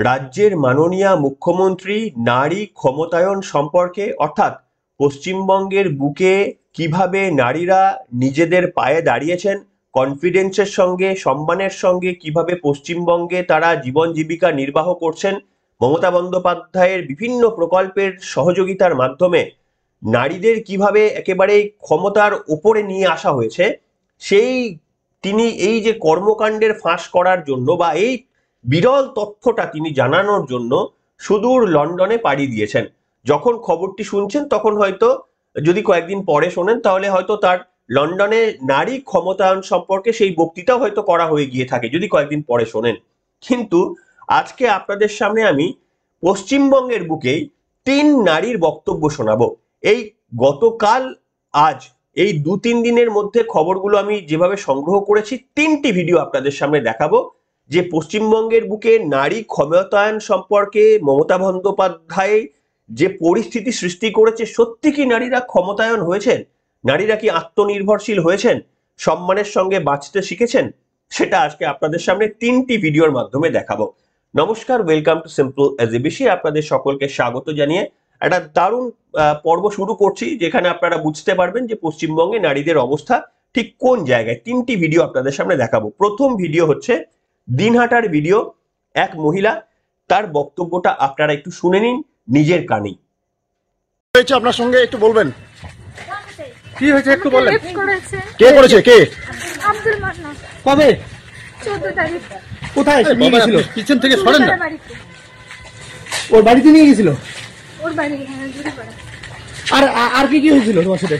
রাজ্যের মাননীয়া মুখ্যমন্ত্রী নারী ক্ষমতায়ন সম্পর্কে অর্থাৎ পশ্চিমবঙ্গের বুকে কিভাবে নারীরা নিজেদের পায়ে দাঁড়িয়েছেন, কনফিডেন্সের সঙ্গে সম্মানের সঙ্গে কিভাবে পশ্চিমবঙ্গে তারা জীবন জীবিকা নির্বাহ করছেন, মমতা বন্দ্যোপাধ্যায়ের বিভিন্ন প্রকল্পের সহযোগিতার মাধ্যমে নারীদের কিভাবে একেবারে ক্ষমতার উপরে নিয়ে আসা হয়েছে, সেই তিনি এই যে কর্মকাণ্ডের ফাঁস করার জন্য বা এই বিরল তথ্যটা তিনি জানানোর জন্য সুদূর লন্ডনে পাড়ি দিয়েছেন। যখন খবরটি শুনছেন তখন হয়তো যদি কয়েকদিন পরে শোনেন তাহলে হয়তো তার লন্ডনে নারী ক্ষমতায়ন সম্পর্কে সেই বক্তৃতাও হয়তো করা হয়ে গিয়ে থাকে যদি কয়েকদিন পরে শোনেন। কিন্তু আজকে আপনাদের সামনে আমি পশ্চিমবঙ্গের বুকেই 3 নারীর বক্তব্য শোনাবো। এই গতকাল আজ এই 2-3 দিনের মধ্যে খবরগুলো আমি যেভাবে সংগ্রহ করেছি 3টি ভিডিও আপনাদের সামনে দেখাবো যে পশ্চিমবঙ্গের বুকে নারী ক্ষমতায়ন সম্পর্কে মমতা বন্দ্যোপাধ্যায় যে পরিস্থিতি সৃষ্টি করেছে, সত্যি কি নারীরা ক্ষমতায়ন হয়েছেন, নারীরা কি আত্মনির্ভরশীল হয়েছেন, সম্মানের সঙ্গে বাঁচতে শিখেছেন, সেটা আজকে আপনাদের সামনে 3টি ভিডিওর মাধ্যমে দেখাবো। নমস্কার, ওয়েলকাম টু সিম্পল এজিবিসি। আপনাদের সকলকে স্বাগত জানিয়ে একটা দারুণ পর্ব শুরু করছি যেখানে আপনারা বুঝতে পারবেন যে পশ্চিমবঙ্গে নারীদের অবস্থা ঠিক কোন জায়গায়। 3টি ভিডিও আপনাদের সামনে দেখাবো। প্রথম ভিডিও হচ্ছে দিনহাটার ভিডিও, এক মহিলা, তার বক্তব্যটা আপনারা একটু শুনে নিন নিজের কানেই। হয়েছে আপনার সঙ্গে একটু বলবেন, কি হয়েছে একটু বললেন। কে করেছে? কে? আব্দুল মান্নান। কবে? 14 তারিখ। কোথায় নিয়ে গেছিল? কিচেন থেকে সরেন না। বাড়িতে। ওর বাড়িতে নিয়ে গেছিল। ওর বাড়ি জুড়িপাড়া। আর আর কি কি হয়েছিল তোমার সাথে?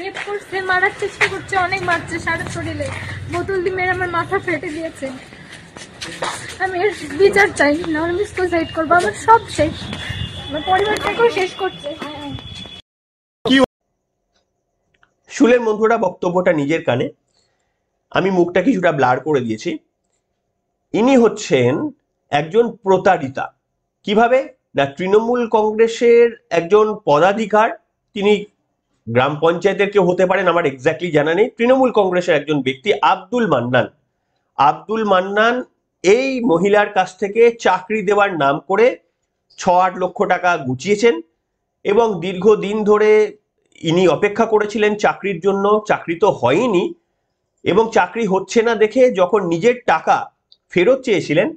রেপ করছে, মারার চেষ্টা করছে, অনেক মারছে সারা শরীরে, বোতল দিয়ে মেরে আমার মাথা ফেটে দিয়েছে। আমি এর বিচার চাই, নাহলে আমি সুসাইড করবো। আমার সব শেষ, আমার পরিবারটাকেও শেষ করছে। শুলেন বন্ধুরা বক্তব্যটা নিজের কানে। আমি মুখটা কিছুটা ব্লার করে দিয়েছি। ইনি হচ্ছেন একজন প্রতারিতা। কিভাবে না, তৃণমূল কংগ্রেসের একজন পদাধিকার, তিনি গ্রাম পঞ্চায়েতের কেউ হতে পারেন, আমার এক্স্যাক্টলি জানা নেই। তৃণমূল কংগ্রেসের একজন ব্যক্তি আব্দুল মান্নান। আব্দুল মান্নান এই মহিলার কাছ থেকে চাকরি দেওয়ার নাম করে 6-8 লক্ষ টাকা গুছিয়েছেন এবং দীর্ঘদিন ধরে ইনি অপেক্ষা করেছিলেন চাকরির জন্য। চাকরি তো হয়নি এবং চাকরি হচ্ছে না দেখে যখন নিজের টাকা ফেরত চেয়েছিলেন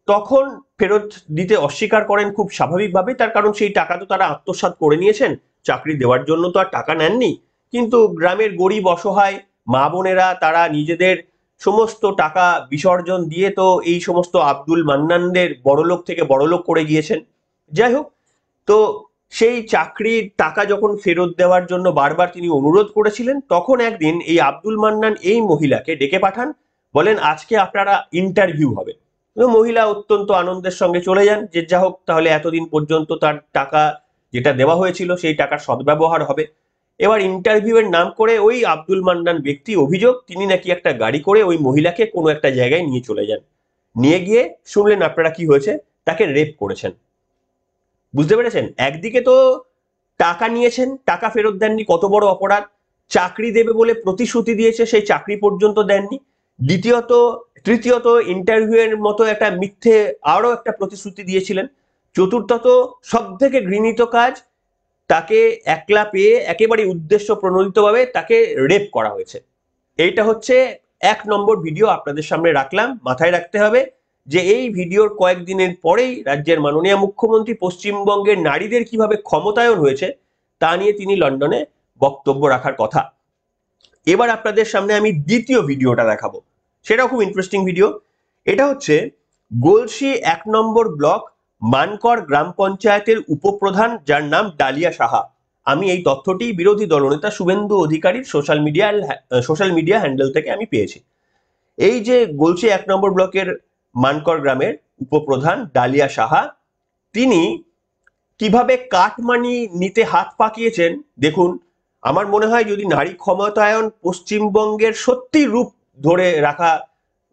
তখন ফেরত দিতে অস্বীকার করেন খুব স্বাভাবিকভাবে, তার কারণ সেই টাকা তো তারা আত্মসাৎ করে নিয়েছেন, চাকরি দেওয়ার জন্য তো আর টাকা নেননি। কিন্তু গ্রামের গরিব অসহায় মা বোনেরা তারা নিজেদের সমস্ত টাকা বিসর্জন দিয়ে তো এই সমস্ত আব্দুল মান্নানদের বড়লোক থেকে বড়লোক করে গিয়েছেন। যাই হোক, তো সেই চাকরির টাকা যখন ফেরত দেওয়ার জন্য বারবার তিনি অনুরোধ করেছিলেন, তখন একদিন এই আব্দুল মান্নান এই মহিলাকে ডেকে পাঠান, বলেন আজকে আপনারা ইন্টারভিউ হবে। মহিলা অত্যন্ত আনন্দের সঙ্গে চলে যান, যে যা হোক তাহলে এতদিন পর্যন্ত তার টাকা যেটা দেওয়া হয়েছিল সেই টাকার সদ্ব্যবহার হবে। এবার ইন্টারভিউ এর নাম করে ওই আব্দুল মান্নান ব্যক্তি অভিযোগ তিনি নাকি একটা গাড়ি করে ওই মহিলাকে কোনো একটা জায়গায় নিয়ে চলে যান। নিয়ে গিয়ে শুনলেন আপনারা কি হয়েছে, তাকে রেপ করেছেন। বুঝতে পেরেছেন? একদিকে তো টাকা নিয়েছেন, টাকা ফেরত দেননি, কত বড় অপরাধ। চাকরি দেবে বলে প্রতিশ্রুতি দিয়েছে, সেই চাকরি পর্যন্ত দেননি। তৃতীয়ত ইন্টারভিউ এর মতো একটা মিথ্যে আরো একটা প্রতিশ্রুতি দিয়েছিলেন। চতুর্থত সব থেকে ঘৃণিত কাজ, তাকে একলা পেয়ে একেবারে উদ্দেশ্য প্রণোদিতভাবে তাকে রেপ করা হয়েছে। এইটা হচ্ছে 1 নম্বর ভিডিও আপনাদের সামনে রাখলাম। মাথায় রাখতে হবে যে এই ভিডিওর কয়েকদিনের পরেই রাজ্যের মাননীয় মুখ্যমন্ত্রী পশ্চিমবঙ্গের নারীদের কিভাবে ক্ষমতায়ন হয়েছে তা নিয়ে তিনি লন্ডনে বক্তব্য রাখার কথা। এবার আপনাদের সামনে আমি দ্বিতীয় ভিডিওটা দেখাবো, সেটাও খুব ইন্টারেস্টিং ভিডিও। এটা হচ্ছে গলসি 1 নম্বর ব্লক মানকর গ্রাম পঞ্চায়েতের উপপ্রধান, যার নাম ডালিয়া সাহা। আমি এই তথ্যটি বিরোধী দলনেতা শুভেন্দু অধিকারীর সোশ্যাল মিডিয়া হ্যান্ডেল থেকে আমি পেয়েছি। এই যে গলসি 1 নম্বর ব্লকের মানকর গ্রামের উপপ্রধান ডালিয়া সাহা, তিনি কিভাবে কাটমানি নিতে হাত পাকিয়েছেন দেখুন। আমার মনে হয় যদি নারী ক্ষমতায়ন পশ্চিমবঙ্গের সত্যি রূপ ধরে রাখা,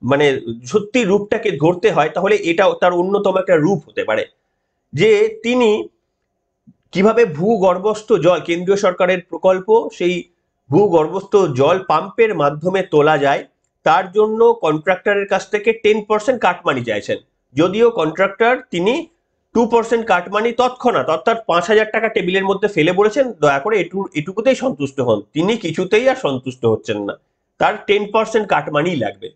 মানে সত্যি রূপটাকে ধরতে হয়, তাহলে এটাও তার অন্যতম একটা রূপ হতে পারে। যে তিনি কিভাবে ভূগর্ভস্থ জল, কেন্দ্রীয় সরকারের প্রকল্প, সেই ভূগর্ভস্থ জল পাম্পের মাধ্যমে তোলা যায়, তার জন্য কন্ট্রাক্টরের কাছ থেকে 10% কাটমানি চাইছেন। যদিও কন্ট্রাক্টর তিনি 2% কাটমানি তৎক্ষণাৎ অর্থাৎ 5,000 টাকা টেবিলের মধ্যে ফেলে বলেছেন দয়া করে এটুকুতেই সন্তুষ্ট হন। তিনি কিছুতেই আর সন্তুষ্ট হচ্ছেন না, তার 10% কাটমানি লাগবে।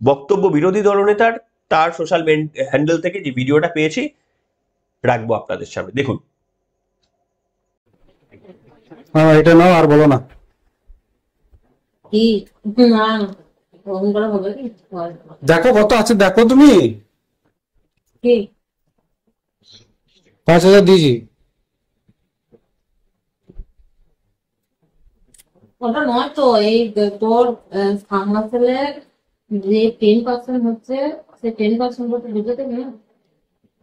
বক্তব্য বিরোধী দলনেতার, তার সোশ্যাল হ্যান্ডেল থেকে যে ভিডিওটা পেয়েছি রাখবো আপনাদের সামনে, দেখুন। এটা নাও, আর বলো না। কি না ফোন করা হবে কি? দেখো কত আছে, দেখো তুমি। কি 5,000 দিয়েছি। ওটা নয় তো, এই তোর ফার্মাসেলের যে 10% হচ্ছে, সে 10% করতে বুঝতে না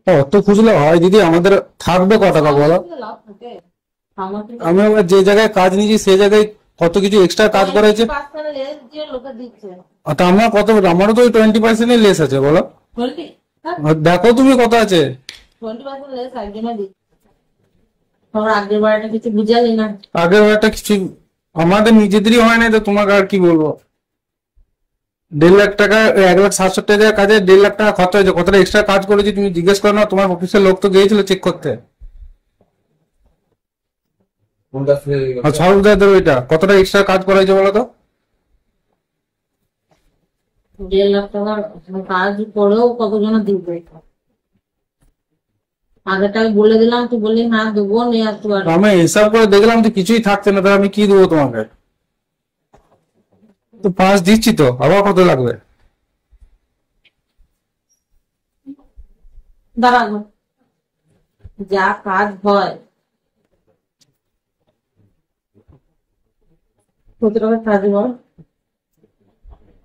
অত খুঁজলে হয় দিদি? আমাদের থাকবে ক টাকা বলো? লাভ থাকে। ফার্মাসেল আমি আবার যে জায়গায় কাজ নিয়েছি সেই জায়গায় কত কিছু এক্সট্রা কাজ করা হয়েছে। 20% লেস দিয়ে লোকে দিচ্ছে। তা আমার কত, আমারও তো ওই 20% লেস আছে বলো। 20 আর দেখো তুমি কত আছে। 20% লেস একজনে দিচ্ছে। তোর আগের বারটা কিছু বুঝালি না। আগের একটা কিছু আমাদের নিজেদেরই হয় না, তো তোমাকে আর কি বলবো। 1.5 লাখ টাকা, 1,60,000 টাকার কাজে 1.5 লাখ টাকা খরচ হয়েছে। কতটা এক্সট্রা কাজ করেছি তুমি জিজ্ঞেস করো না? তোমার অফিসের লোক তো গিয়েছিল চেক করতে। আর সরকারদের ওইটা কতটা এক্সট্রা কাজ করা হয়েছে বলো তো? 1.5 লাখ টাকার কাজ করেও কতজন দিবে? আগের টাকা বলে দিলাম, তুই বললি হ্যাঁ দেবো, নিয়ে আসতে পারবো। আমি হিসাব করে দেখলাম যে কিছুই থাকছে না, তাহলে আমি কি দেবো তোমাকে? তো 5 দিচ্ছি তো, আবার কত লাগবে? দাঁড়াবো, যা কাজ হয় কত টাকা কাজ বল?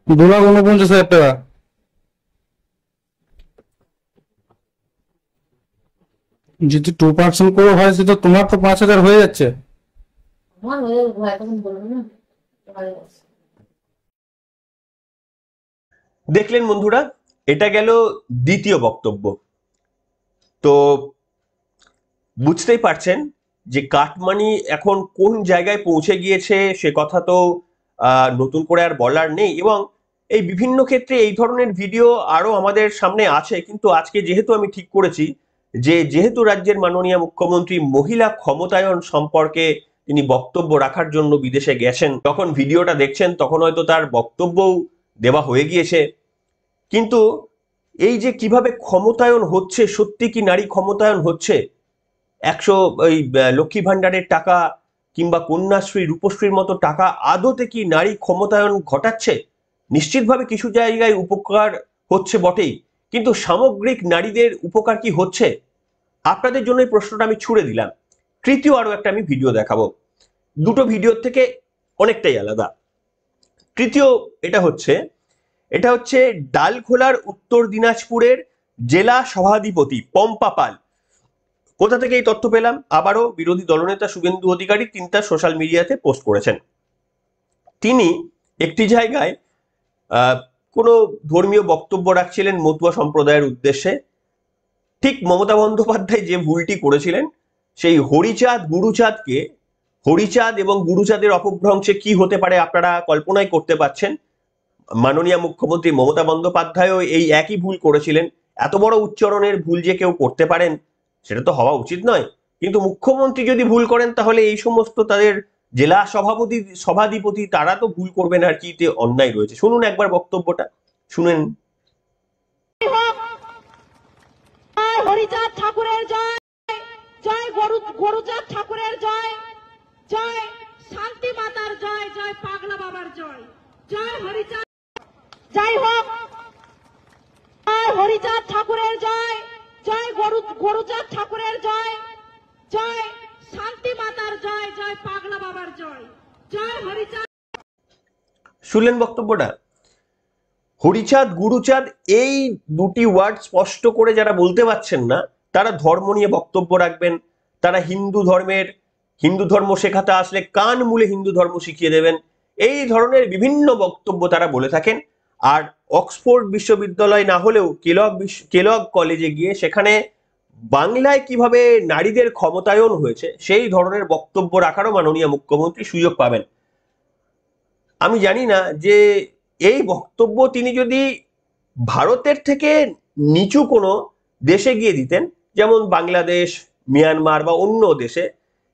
2,49,000 টাকা। যদি 2% করে হয় সে তো তোমার তো 5,000 হয়ে যাচ্ছে। আমার হয়ে যাবে, এখন বলবো না। দেখলেন বন্ধুরা, এটা গেল দ্বিতীয় বক্তব্য। তো বুঝতেই পারছেন যে কাটমানি এখন কোন জায়গায় পৌঁছে গিয়েছে, সে কথা তো নতুন করে আর বলার নেই। এবং এই বিভিন্ন ক্ষেত্রে এই ধরনের ভিডিও আরো আমাদের সামনে আছে, কিন্তু আজকে যেহেতু আমি ঠিক করেছি যে যেহেতু রাজ্যের মাননীয় মুখ্যমন্ত্রী মহিলা ক্ষমতায়ন সম্পর্কে তিনি বক্তব্য রাখার জন্য বিদেশে গেছেন, যখন ভিডিওটা দেখছেন তখন হয়তো তার বক্তব্যও দেওয়া হয়ে গিয়েছে। কিন্তু এই যে কিভাবে ক্ষমতায়ন হচ্ছে, সত্যি কি নারী ক্ষমতায়ন হচ্ছে, 100 ওই লক্ষ্মী ভান্ডারের টাকা কিংবা কন্যাশ্রী রূপশ্রীর মতো টাকা আদতে কি নারী ক্ষমতায়ন ঘটাচ্ছে? নিশ্চিতভাবে কিছু জায়গায় উপকার হচ্ছে বটেই, কিন্তু সামগ্রিক নারীদের উপকার কি হচ্ছে? আপনাদের জন্য এই প্রশ্নটা আমি ছুড়ে দিলাম। তৃতীয় আরো একটা আমি ভিডিও দেখাবো, দুটো ভিডিওর থেকে অনেকটাই আলাদা। তৃতীয় এটা হচ্ছে ডালখোলার উত্তর দিনাজপুরের জেলা সভাধিপতি পম্পা পাল। কোথা থেকে এই তথ্য পেলাম? আবারও বিরোধী দলনেতা শুভেন্দু অধিকারী তিনি তার সোশ্যাল মিডিয়াতে পোস্ট করেছেন। তিনি একটি জায়গায় কোনো ধর্মীয় বক্তব্য রাখছিলেন মতুয়া সম্প্রদায়ের উদ্দেশ্যে। ঠিক মমতা বন্দ্যোপাধ্যায় যে ভুলটি করেছিলেন, সেই হরিচাঁদ এবং গুরুচাঁদের অপভ্রংশে কি হতে পারে আপনারা কল্পনাই করতে পারছেন। মাননীয় মুখ্যমন্ত্রী মমতা বন্দ্যোপাধ্যায়ও এই একই ভুল করেছিলেন। এত বড় উচ্চারণের ভুল যে কেউ করতে পারেন সেটা তো হওয়া উচিত নয়, কিন্তু মুখ্যমন্ত্রী যদি ভুল করেন তাহলে এই সমস্ত তাদের জেলা সভাধিপতি তারা তো ভুল করবেন, আর কি অন্যায় রয়েছে। শুনুন একবার বক্তব্যটা, শুনেন। হরিচাঁদ ঠাকুরের জয়, জয় গরুচাঁদ ঠাকুরের জয়, জয় শান্তি মাতার জয়, জয় পাগলা বাবার জয়, জয় হরিচাঁদ। যাই হোক, জয় হরিচাঁদ ঠাকুরের জয়, জয় গরুচাঁদ ঠাকুরের জয়, জয় শান্তি মাতার জয়, জয় পাগলা বাবার জয়, জয় হরিচাঁদ। শুনলেন বক্তব্যটা? হরিচাঁদ গুরুচাঁদ এই দুটি ওয়ার্ড স্পষ্ট করে যারা বলতে পারছেন না তারা ধর্ম নিয়ে বক্তব্য রাখবেন, তারা হিন্দু ধর্ম শেখাতে আসলে কান মুলে হিন্দু ধর্ম শিখিয়ে দেবেন, এই ধরনের বিভিন্ন বক্তব্য তারা বলে থাকেন। আর অক্সফোর্ড বিশ্ববিদ্যালয় না হলেও কেলগ কলেজে গিয়ে সেখানে বাংলায় কিভাবে নারীদের ক্ষমতায়ন হয়েছে সেই ধরনের বক্তব্য রাখারও মাননীয় মুখ্যমন্ত্রী সুযোগ পাবেন। আমি জানি না যে এই বক্তব্য তিনি যদি ভারতের থেকে নিচু কোনো দেশে গিয়ে দিতেন, যেমন বাংলাদেশ, মিয়ানমার বা অন্য দেশে,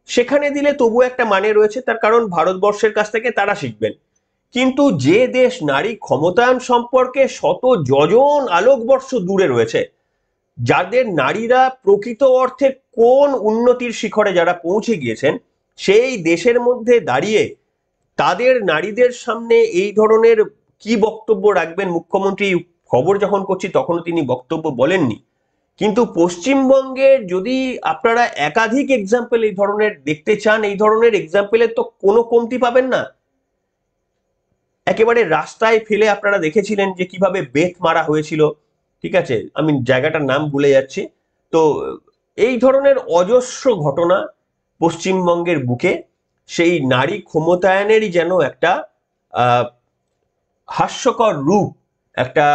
সেখানে দিলে তবু একটা মানে রয়েছে, তার কারণ ভারতবর্ষের কাছ থেকে তারা শিখবেন। কিন্তু যে দেশ নারী ক্ষমতায়ন সম্পর্কে শত যোজন আলোকবর্ষ দূরে রয়েছে, যাদের নারীরা প্রকৃত অর্থে কোন উন্নতির শিখরে যারা পৌঁছে গিয়েছেন, সেই দেশের মধ্যে দাঁড়িয়ে তাদের নারীদের সামনে এই ধরনের কি বক্তব্য রাখবেন মুখ্যমন্ত্রী? খবর যখন করছি তখনও তিনি বক্তব্য বলেননি। কিন্তু পশ্চিমবঙ্গের যদি আপনারা একাধিক এক্সাম্পল এই ধরনের দেখতে চান, এই ধরনের এক্সাম্পলের তো কোনো কমতি পাবেন না। একেবারে রাস্তায় ফেলে আপনারা দেখেছিলেন যে কিভাবে বেত মারা হয়েছিল, ঠিক আছে, আমি জায়গাটার নাম ভুলে যাচ্ছি। তো এই ধরনের অজস্র ঘটনা পশ্চিমবঙ্গের বুকে সেই নারী ক্ষমতায়নেরই যেন একটা হাস্যকর রূপ, একটা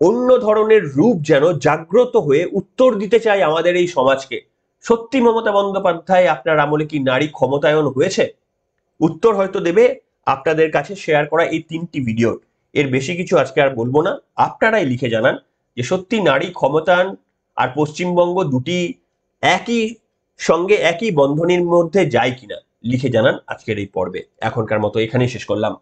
অন্য ধরনের রূপ যেন জাগ্রত হয়ে উত্তর দিতে চায় আমাদের এই সমাজকে। সত্যি মমতা বন্দ্যোপাধ্যায় আপনার আমলে কি নারী ক্ষমতায়ন হয়েছে? উত্তর হয়তো দেবে আপনাদের কাছে শেয়ার করা এই 3টি ভিডিও। এর বেশি কিছু আজকে আর বলবো না। আপনারাই লিখে জানান যে সত্যি নারী ক্ষমতায়ন আর পশ্চিমবঙ্গ দুটি একই সঙ্গে একই বন্ধনীর মধ্যে যায় কিনা। লিখে জানান আজকের এই পর্বে। এখনকার মতো এখানেই শেষ করলাম।